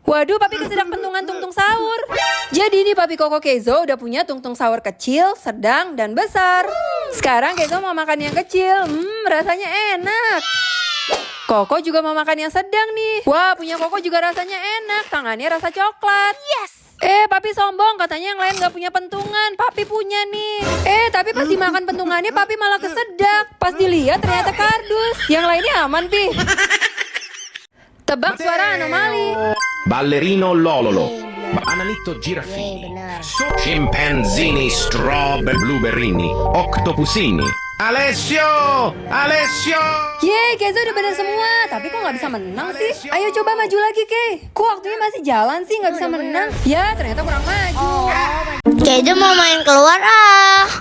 Waduh, papi kesedak pentungan tungtung sahur. Jadi nih papi Koko Keizo udah punya tungtung sahur kecil, sedang, dan besar. Sekarang Keizo mau makan yang kecil. Rasanya enak. Koko juga mau makan yang sedang nih. Wah, punya Koko juga rasanya enak. Tangannya rasa coklat. Yes. Papi sombong, katanya yang lain gak punya pentungan. Papi punya nih. Tapi pas dimakan pentungannya papi malah kesedak. Pas dilihat ternyata kardus. Yang lainnya aman, Pi. Tebak suara anomali. Ballerino Lololo, Bananito Girafini, Scimpanzini Strawberry Blueberrini, Octopusini. Alessio! Alessio! Yeay, Keizo udah bener semua. Tapi kok gak bisa menang sih? Ayo coba maju lagi, Kei. Kok waktunya masih jalan sih gak bisa menang? Ya, ternyata kurang maju. Keizo mau main keluar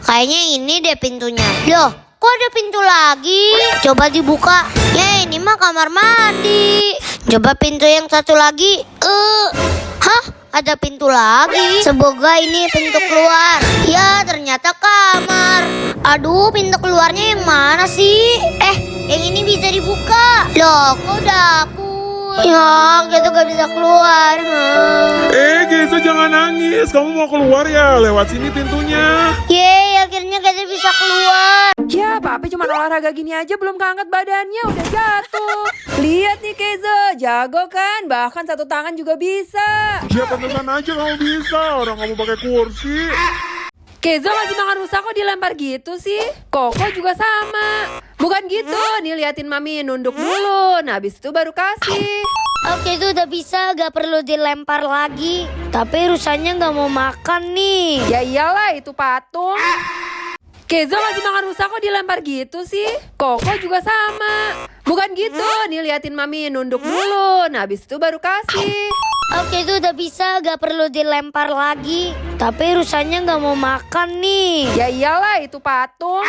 Kayaknya ini deh pintunya. Loh, kok ada pintu lagi? Coba dibuka. Ya, ini mah kamar mandi. Coba pintu yang satu lagi. Hah? Ada pintu lagi. Semoga ini pintu keluar. Ya, ternyata kamar. Aduh, pintu keluarnya yang mana sih? Yang ini bisa dibuka. Loh, kok dapur? Ya, gitu gak bisa keluar. Keizo jangan nangis. Kamu mau keluar ya? Lewat sini pintunya. Yeay, akhirnya kita bisa keluar. Ya, papi cuma olahraga gini aja belum keangkat badannya udah jatuh. Lihat nih Keizo, jago kan? Bahkan satu tangan juga bisa. Ya pantesan aja kamu bisa. Orang kamu pakai kursi. Keizo masih makan rusak kok dilempar gitu sih. Koko juga sama. Bukan gitu, nih liatin mami nunduk dulu. Nah, habis itu baru kasih. Oke, itu udah bisa, gak perlu dilempar lagi. Tapi rusanya gak mau makan nih. Ya iyalah, itu patung. Keizo masih makan rusak kok dilempar gitu sih. Koko juga sama. Bukan gitu, nih liatin mami nunduk dulu. Nah, habis itu baru kasih. Oke, itu udah bisa, gak perlu dilempar lagi. Tapi rusanya gak mau makan nih. Ya iyalah, itu patung.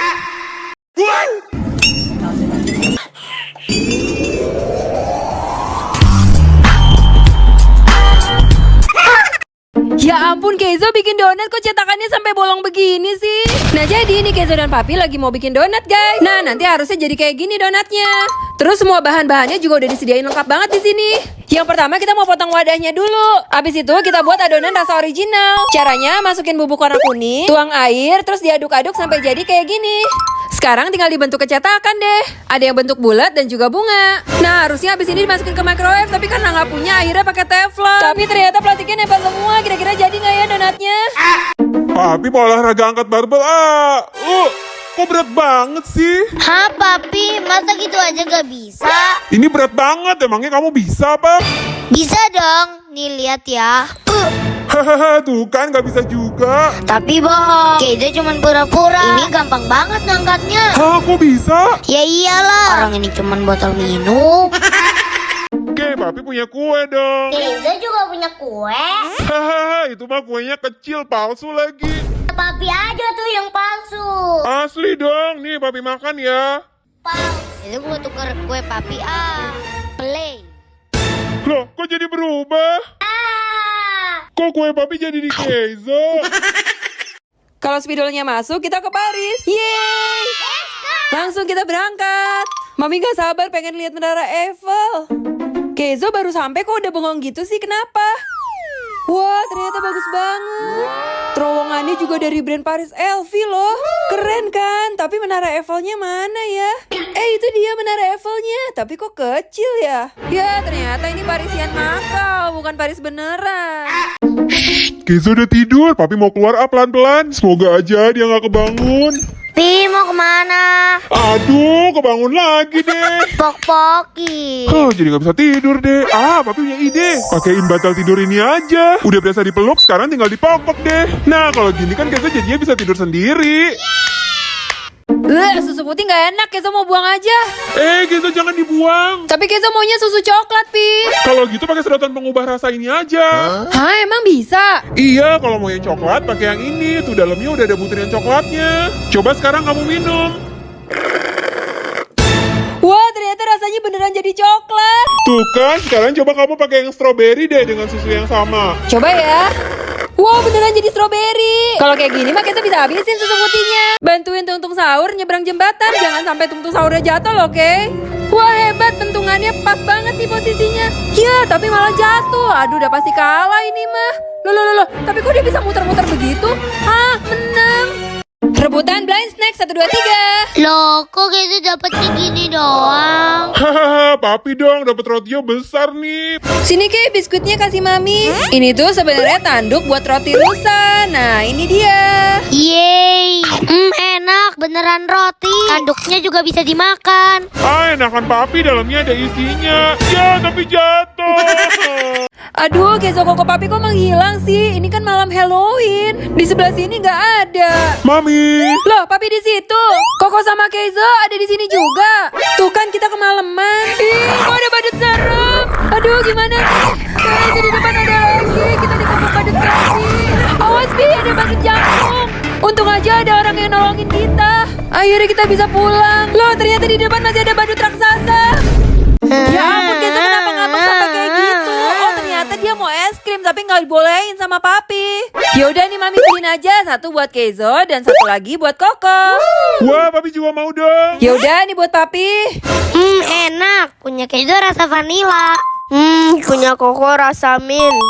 Ya ampun, Keizo bikin donat kok cetakannya sampai bolong begini sih. Nah, jadi ini Keizo dan papi lagi mau bikin donat, guys. Nah, nanti harusnya jadi kayak gini donatnya. Terus semua bahan-bahannya juga udah disediain lengkap banget di sini. Yang pertama kita mau potong wadahnya dulu. Abis itu kita buat adonan rasa original. Caranya masukin bubuk warna kuning, tuang air, terus diaduk-aduk sampai jadi kayak gini. Sekarang tinggal dibentuk kecetakan deh. Ada yang bentuk bulat dan juga bunga. Nah, harusnya abis ini dimasukin ke microwave, tapi karena nggak punya akhirnya pakai teflon. Tapi ternyata plastiknya nempel semua. Kira-kira jadi nggak ya donatnya? Papi mau olahraga angkat barbel. Kok berat banget sih? Hah, papi? Masa gitu aja gak bisa? Ini berat banget. Emangnya kamu bisa apa? Bisa dong. Nih, lihat ya. Hahaha, tuh kan gak bisa juga. Tapi bohong. Keizo cuman pura-pura. Ini gampang banget ngangkatnya. Hah, kok bisa? Ya iyalah. Orang ini cuman botol minum. Oke, papi punya kue dong. Keizo juga punya kue. Hahaha, itu mah kuenya kecil, palsu lagi. Papi aja tuh yang palsu. Asli dong, nih papi makan ya. Palsu. Itu gua tuker kue papi Play. Loh, kok jadi berubah? Kok kue papi jadi di Keizo? Kalau spidolnya masuk, kita ke Paris. Yeay! Langsung kita berangkat. Mami gak sabar pengen lihat menara Eiffel. Keizo baru sampai kok udah bengong gitu sih, kenapa? Wah, ternyata bagus banget. Terowongannya juga dari brand Paris LV loh. Keren kan? Tapi menara Eiffelnya mana ya? Itu dia menara Eiffelnya. Tapi kok kecil ya? Ya, ternyata ini Parisian nakal, bukan Paris beneran. Keizo udah tidur, papi mau keluar pelan-pelan. Semoga aja dia gak kebangun. Pi, mau kemana? Aduh, kebangun lagi deh. Pok-poki. Jadi gak bisa tidur deh. Papi punya ide. Pakein bantal tidur ini aja. Udah biasa dipeluk, sekarang tinggal dipokok deh. Nah, kalau gini kan Keizo jadinya bisa tidur sendiri. Susu putih gak enak, Keizo mau buang aja. Keizo jangan dibuang. Tapi Keizo maunya susu coklat, Pi. Kalau gitu pakai sedotan pengubah rasa ini aja. Hah, emang bisa? Iya, kalau mau yang coklat pakai yang ini. Tuh dalamnya udah ada butiran coklatnya. Coba sekarang kamu minum. Wah, ternyata rasanya beneran jadi coklat. Tuh kan, sekarang coba kamu pakai yang stroberi deh dengan susu yang sama. Coba ya. Wow, beneran jadi stroberi. Kalau kayak gini mah kita bisa habisin susu putihnya. Bantuin tungtung sahur nyebrang jembatan. Jangan sampai tungtung sahurnya jatuh loh, oke? Wah hebat, bentungannya pas banget nih posisinya. Ya, tapi malah jatuh. Aduh, udah pasti kalah ini mah. Loh. Tapi kok dia bisa muter-muter begitu? Hah, menang. Rebutan blind snack 1, 2, 3. Loh, kok gitu dapetnya gini doang? Hahaha, papi dong dapat rotio besar nih. Sini Ki, biskuitnya kasih Mami. Ini tuh sebenarnya tanduk buat roti rusa. Nah, ini dia. Yeay, enak, beneran roti. Tanduknya juga bisa dimakan. Ah, enakan papi dalamnya ada isinya. Ya, tapi jatuh. Aduh, Kezo Koko Papi kok menghilang sih? Ini kan malam Halloween. Di sebelah sini nggak ada. Mami. Loh, Papi di situ. Koko sama Kezo ada di sini juga. Tuh kan kita kemalaman. Ih, kok ada badut serem. Aduh, gimana nih? Itu di depan ada lagi. Kita dikepung badut lagi. Awas, Bi, ada badut jantung. Untung aja ada orang yang nolongin kita. Akhirnya kita bisa pulang. Loh, ternyata di depan masih ada badut raksasa. Ya ampun, Kezo kenapa ngambek sampai kayak gitu? Oh, ternyata dia mau es krim tapi nggak dibolehin sama Papi. Yaudah nih Mami beliin aja, satu buat Kezo dan satu lagi buat Koko. Wah, papi juga mau dong. Yaudah nih buat Papi. Enak. Punya keju rasa vanila. Punya koko rasa mint.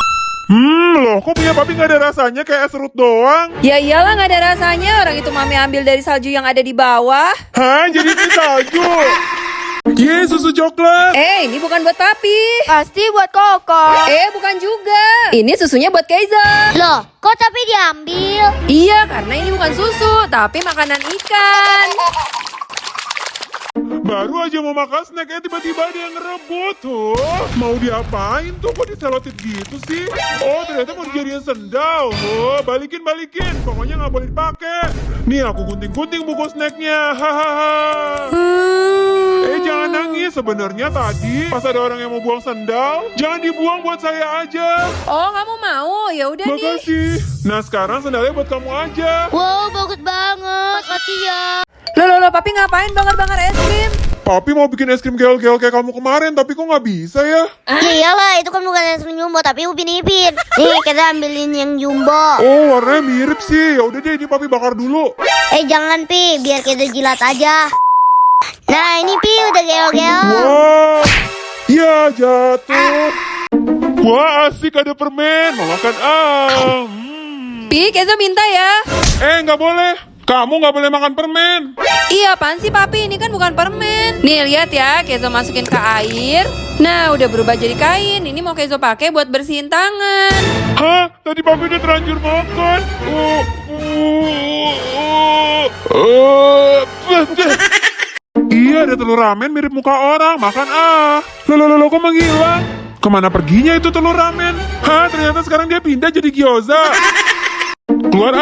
Loh, kok punya papi nggak ada rasanya kayak es serut doang? Ya iyalah nggak ada rasanya, orang itu Mami ambil dari salju yang ada di bawah. Hah, jadi ini salju. Ye, susu coklat. Ini bukan buat Papi. Pasti buat koko. Bukan juga. Ini susunya buat Kezo. Loh, kok tapi diambil? Iya, karena ini bukan susu, tapi makanan ikan. Baru aja mau makan snacknya tiba-tiba ada yang ngerebut tuh. Mau diapain tuh? Kok diselotin gitu sih? Oh, ternyata mau dijadiin sendal. Oh, balikin. Pokoknya nggak boleh dipakai. Nih aku gunting-gunting buku snacknya. Hahaha. Jangan nangis. Sebenarnya tadi pas ada orang yang mau buang sendal, jangan dibuang buat saya aja. Oh, kamu mau? Ya udah nih. Makasih. Nah, sekarang sendalnya buat kamu aja. Wow, bagus banget. Makasih ya. Loh, Papi ngapain bakar-bakar es krim? Papi mau bikin es krim gel-gel kayak kamu kemarin, tapi kok nggak bisa ya? Ya iyalah, itu kan bukan es krim jumbo, tapi Upin Ipin. Nih, kita ambilin yang jumbo. Oh, warnanya mirip sih. Ya udah deh, ini papi bakar dulu. Jangan Pi, biar kita jilat aja. Nah, ini Pi udah gel-gel. Wah, ya jatuh. Wah, asik ada permen. Mau makan Pi, Kezo minta ya. Nggak boleh. Kamu nggak boleh makan permen. Iya, apaan sih Papi? Ini kan bukan permen. Nih, lihat ya, Kezo masukin ke air. Nah, udah berubah jadi kain. Ini mau Kezo pakai buat bersihin tangan. Hah? Tadi papi udah terlanjur makan. Iya, ada telur ramen mirip muka orang. Makan Loh, kok menghilang? Kemana perginya itu telur ramen? Hah, ternyata sekarang dia pindah jadi gyoza. Keluar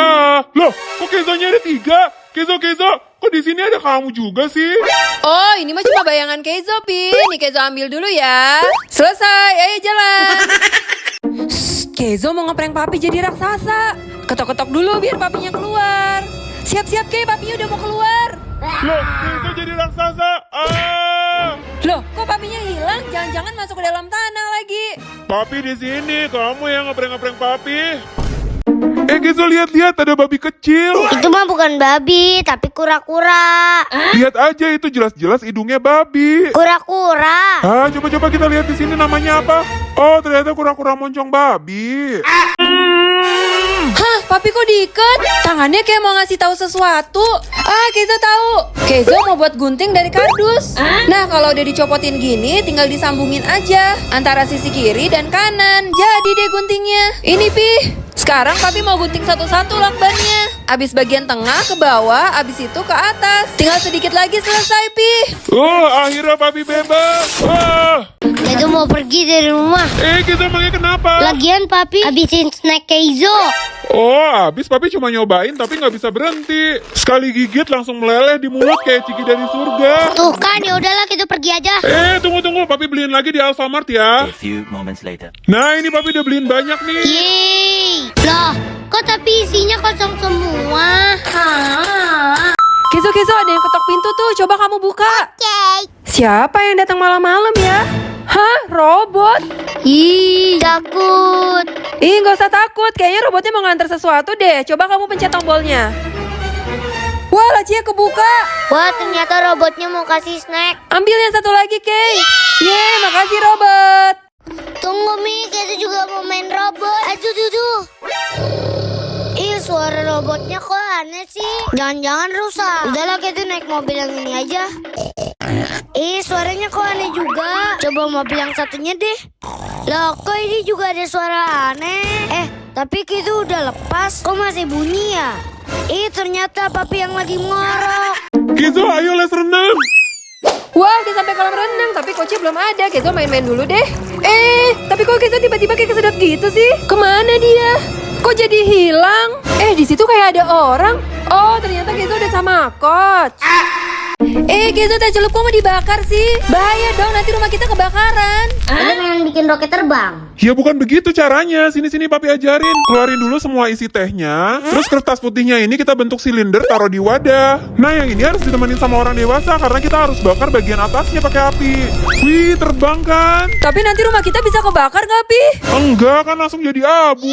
Loh, kok Kezonya ada 3? Kezo, kok di sini ada kamu juga sih? Oh, ini mah cuma bayangan Kezo, Pi. Nih Kezo ambil dulu ya. Selesai, ayo jalan. Kezo mau ngeprank Papi jadi raksasa. Ketok-ketok dulu biar Papinya keluar. Siap-siap, Ke, Papinya udah mau keluar. Loh, Kezo jadi raksasa. Loh, kok Papinya hilang? Jangan-jangan masuk ke dalam tanah lagi. Papi di sini, kamu yang ngeprank papi. Kezo lihat ada babi kecil. Itu mah bukan babi, tapi kura-kura. Lihat aja itu jelas-jelas hidungnya babi. Kura-kura. Coba kita lihat di sini namanya apa? Oh, ternyata kura-kura moncong babi. Hah, Papi kok diikat? Tangannya kayak mau ngasih tahu sesuatu. Kezo tahu. Kezo mau buat gunting dari kardus. Nah, kalau udah dicopotin gini, tinggal disambungin aja antara sisi kiri dan kanan. Jadi deh guntingnya. Ini Pi. Sekarang Papi mau gunting satu-satu lakbannya. Abis bagian tengah ke bawah, abis itu ke atas. Tinggal sedikit lagi selesai, Pi. Akhirnya papi bebas. Kezo mau pergi dari rumah. Kezo emangnya kenapa? Lagian Papi habisin snack Kezo. Abis papi cuma nyobain tapi nggak bisa berhenti. Sekali gigit langsung meleleh di mulut kayak Ciki dari surga. Tuh kan, ya udahlah kita pergi aja. Tunggu, papi beliin lagi di Alfamart ya. A few moments later. Nah, ini papi udah beliin banyak nih. Yeay. Loh, kok tapi isinya kosong semua? Kezo, ada yang ketok pintu tuh. Coba kamu buka. Oke. Siapa yang datang malam-malam ya? Hah, robot? Ih, takut. Nggak usah takut. Kayaknya robotnya mau nganter sesuatu deh. Coba kamu pencet tombolnya. Wah, lacinya kebuka. Wah, ternyata robotnya mau kasih snack. Ambil yang satu lagi, Kay. Yeay, makasih robot. Tunggu, Mi. Kita juga mau main robot. Aduh, tuh. Ih, suara robotnya kok aneh sih. Jangan-jangan rusak. Udahlah, kita naik mobil yang ini aja. Ih, suaranya kok aneh juga. Coba mobil yang satunya deh. Loh, kok ini juga ada suara aneh? Tapi kita udah lepas. Kok masih bunyi ya? Ih, ternyata papi yang lagi ngorok. Kizo, ayo les renang. Wah, udah sampai kolam renang, tapi coachnya belum ada. Kezo main-main dulu deh. Tapi kok Kezo tiba-tiba kayak kesedot gitu sih? Kemana dia? Kok jadi hilang? Di situ kayak ada orang. Oh, ternyata Kezo udah sama coach. Kezo teh celup kok mau dibakar sih? Bahaya dong, nanti rumah kita kebakaran. Ada pengen bikin roket terbang. Ya bukan begitu caranya. Sini papi ajarin. Keluarin dulu semua isi tehnya. Terus kertas putihnya ini kita bentuk silinder, taruh di wadah. Nah, yang ini harus ditemenin sama orang dewasa karena kita harus bakar bagian atasnya pakai api. Wih, terbang kan? Tapi nanti rumah kita bisa kebakar gak, Pi? Enggak, kan langsung jadi abu.